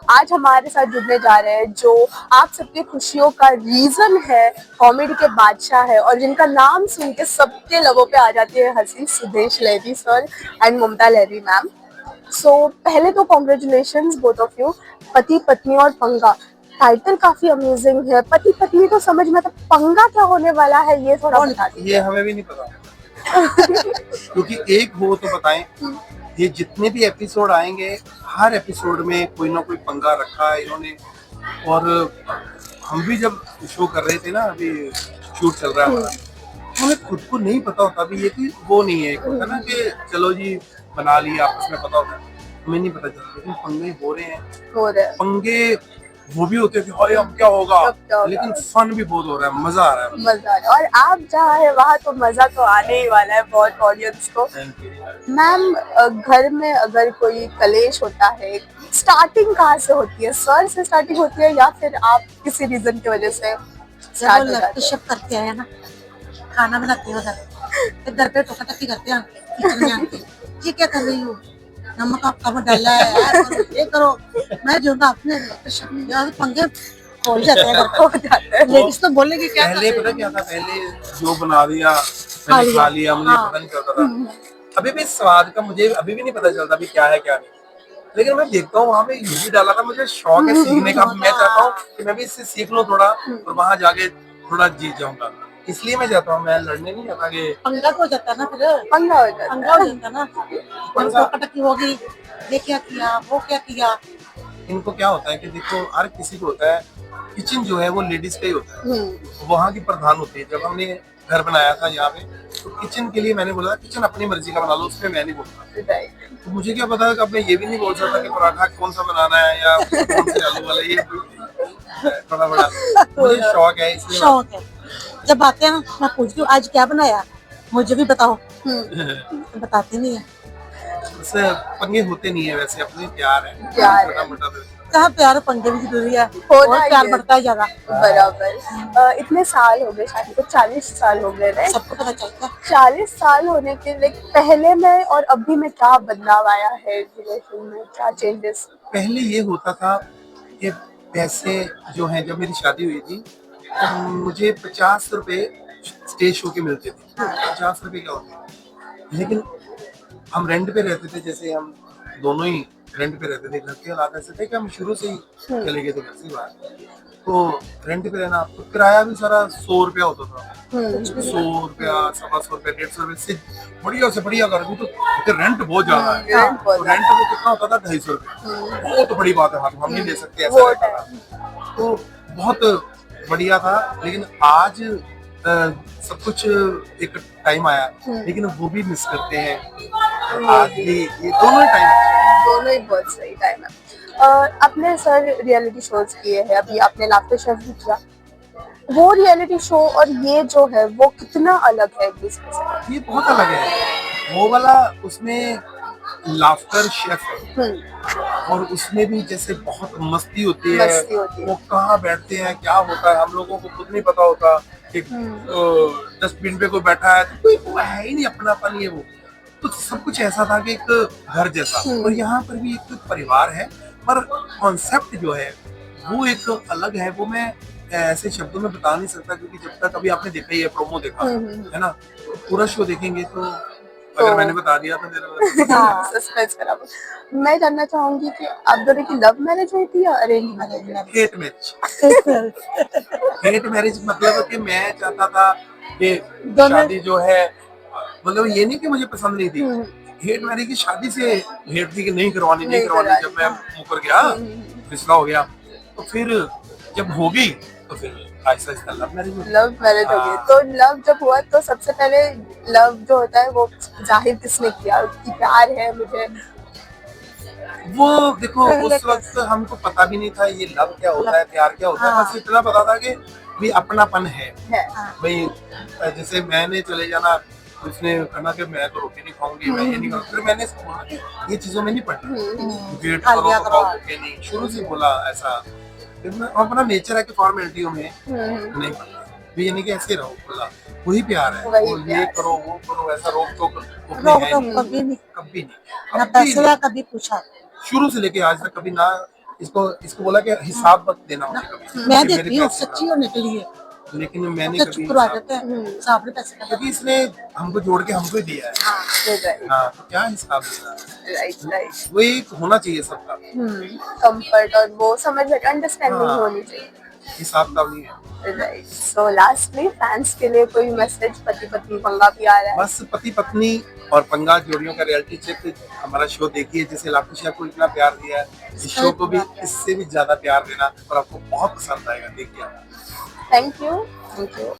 आज हमारे साथ जुड़ने जा रहे हैं जो आप सबकी खुशियों का रीजन है, कॉमेडी के बादशाह है और जिनका नाम सुन के सबके लबों पे आ जाती है हंसी, Sudesh Lehri sir and Mamta Lehri ma'am. पहले तो कॉन्ग्रेचुलेशंस बोथ ऑफ यू। पति पत्नी और पंगा टाइटल काफी अमेजिंग है। पति पत्नी तो समझ में, तो पंगा क्या होने वाला है ये थोड़ा बता दीजिए। ये हमें भी नहीं पता क्योंकि एक हो तो बताएं। ये जितने भी एपिसोड आएंगे हर एपिसोड में कोई ना कोई पंगा रखा है इन्होंने। और हम भी जब शो कर रहे थे ना, अभी शूट चल रहा है हमारा, हमें खुद को नहीं पता होता अभी ये कि वो नहीं है, एक होता है ना कि चलो जी बना लिया आपस में पता होता है, हमें नहीं पता चलता। लेकिन पंगे हो रहे हैं, पंगे वो भी होते हैं कि अरे अब क्या होगा, लेकिन फन भी बहुत हो रहा है, मजा आ रहा है। मजा आ रहा है और आप जहाँ है वहाँ तो मजा तो आने ही वाला है बहुत ऑडियंस को। मैम, घर में अगर कोई कलेश होता है, स्टार्टिंग कहाँ से होती है? सर से स्टार्टिंग होती है या फिर आप किसी रीजन की वजह से स्टार्ट हो जाते हैं? सब करते हैं ना, खाना बनाते हो उधर, घर पे टोका टक्की करते हैं किचन में आके, ये क्या कर रही हो, नमक आप कम डाला है यार, ये करो। मैं जो ना अपने यार पंगे हो जाते हैं, हो जाता है। लेडीज तो बोलेगी क्या। पहले पता क्या था, पहले जो बना दिया मैंने खा लिया, मुझे पता नहीं चलता था। अभी भी स्वाद का मुझे अभी भी नहीं पता चलता अभी क्या है क्या नहीं। लेकिन मैं देखता हूँ वहाँ पे ये भी डाला था, मुझे शौक है सीखने का। मैं चाहता हूँ कि मैं भी इससे सीख लूँ थोड़ा और वहाँ जाके थोड़ा जीत जाऊंगा, इसलिए मैं जाता हूँ। मैं लड़ने नहीं जाता कि पंगा हो जाता है ना, फिर पंगा हो जाता पंगा हो जाता है ना, टोका टक्की होगी, ये क्या किया वो क्या किया। इनको क्या होता है कि देखो हर किसी को होता है, किचन जो है वो लेडीज का ही होता है, वहाँ की प्रधान होती है। जब हमने घर बनाया था यहाँ पे, तो किचन के लिए मैंने बोला किचन अपनी मर्जी का बना लो, उसमें मैं नहीं बोलता। तो मुझे क्या पता कि अब मैं ये भी नहीं बोल सकता कि पराठा कौन सा बनाना है या कौन से आलू वाला, ये थोड़ा बड़ा मुझे शौक है, इसलिए शौक है। जब आते हैं ना मैं पूछती हूँ आज क्या बनाया, मुझे भी बताओ। बताते नहीं है। उससे पंगे होते नहीं है, वैसे अपने प्यार है, छोटा मोटा। कहाँ प्यार, पंगे भी जरूरी है और प्यार बढ़ता है ज्यादा। बराबर। इतने साल हो गए शादी को, 40 साल हो गए ना, सबको पता चलता। 40 साल होने के लिए पहले में और अभी में क्या बदलाव आया है रिलेशन में, क्या चेंजेस? पहले ये होता था कि पैसे जो हैं, जब मेरी शादी हुई थी तो मुझे 50 रुपए स्टेज शो के मिलते थे। 50 रुपए क्या होते हैं, लेकिन हम रेंट पे रहते थे, जैसे हम दोनों ही रेंट पे रहते थे। घर के हालात ऐसे थे कि हम शुरू से ही चले गए थे घर से बाहर, तो रेंट पे रहना, तो किराया भी सारा 100 रुपया होता था। 100 रुपया, 125 रुपया, 150 रुपये से बढ़िया घर भी तो रेंट बहुत ज्यादा है। तो रेंट वो कितना होता था, 250 रुपये। वो तो बड़ी बात है, हम नहीं ले सकते, ऐसा रहता था। तो बहुत बढ़िया था। लेकिन आज सब कुछ एक टाइम आया, लेकिन वो भी मिस करते हैं। आज भी ये दोनों ही बहुत सही टाइम है। अपने सर रियलिटी शोज किए हैं, अभी आपने लाफ्टर शेफ भी किया। वो रियलिटी शो और ये जो है वो कितना अलग है एक दूसरे से? ये बहुत अलग है। वो वाला उसमें लाफ्टर शेफ है और उसमें भी जैसे बहुत मस्ती होती है। वो कहाँ बैठते हैं, क्या होता है, हम लोगों को खुद नहीं पता होता कि डस्टबिन पे कोई बैठा है, तो कोई वो है ही नहीं, अपनापन ये वो। तो सब कुछ ऐसा था कि एक घर जैसा। और यहाँ पर भी एक परिवार है, पर कॉन्सेप्ट जो है वो एक अलग है। वो मैं ऐसे शब्दों में बता नहीं सकता, क्योंकि जब तक अभी आपने देखा ही है, प्रोमो देखा है ना, पूरा शो देखेंगे तो अगर मैंने बता दिया तो मेरा सस्पेंस करा। मैं जानना चाहूंगी कि आप दोनों की लव मैरिज हुई थी या arrange marriage? Hate marriage. Hate marriage मतलब कि मैं चाहता था कि शादी जो है, मतलब ये नहीं कि मुझे पसंद नहीं थी, हेट मैरिज की शादी से हेट थी कि नहीं करवानी। जब मैं मुकर गया, रिश्ता हो गया, तो फिर जब होगी तो फिर आहिस्ता आहिस्ता लव मैरिज हो गई। तो लव जब हुआ तो सबसे पहले लव जो होता है वो जाहिर किसने किया कि प्यार है मुझे? वो देखो उस वक्त हमको पता भी नहीं था ये लव क्या होता है, प्यार क्या होता है। बस इतना पता था कि भी अपनापन है भाई। जैसे मैंने चले जाना, उसने कहना कि मैं तो रोटी नहीं खाऊंगी, मैं ये नहीं खाऊंगी। फिर मैंने ये चीजों में नहीं पढ़ी, वेट करो तो खाओगे नहीं, शुरू से बोला ऐसा। फिर मैं अपना नेचर है कि फॉर्मेलिटियों में नहीं पढ़ता, ये नहीं कि ऐसे रहो, बोला वही प्यार है। वो ये करो वो करो, ऐसा रोक टोक कभी नहीं, कभी नहीं, ना पैसे का कभी पूछा। शुरू से लेके आज तक कभी ना इसको इसको बोला कि हिसाब मत देना मुझे कभी मैं कि मेरे देती हूँ पैसे सच्ची होने के लिए ना। लेकिन मैंने तो कभी चुप करवा हिसाब- देते हैं साहब ने पैसे का क्योंकि इसने हमको जोड़ के हमको ही दिया है। राइट हाँ, तो क्या हिसाब देना, राइट राइट वो एक होना चाहिए सबका, कंफर्ट और वो समझ अंडरस्टैंडिंग हाँ। होनी चाहिए। हिसाब का नहीं है। राइट सो लास्टली फैंस के लिए कोई मैसेज, पति पत्नी पंगा भी आ रहा है। बस पति पत्नी और पंगा जोड़ियों का रियलिटी चेक हमारा शो देखिए, जैसे लाखों शेयर को इतना प्यार दिया है, इस शो को भी इससे भी ज्यादा प्यार देना और आपको बहुत पसंद आएगा, देखिए। Thank you.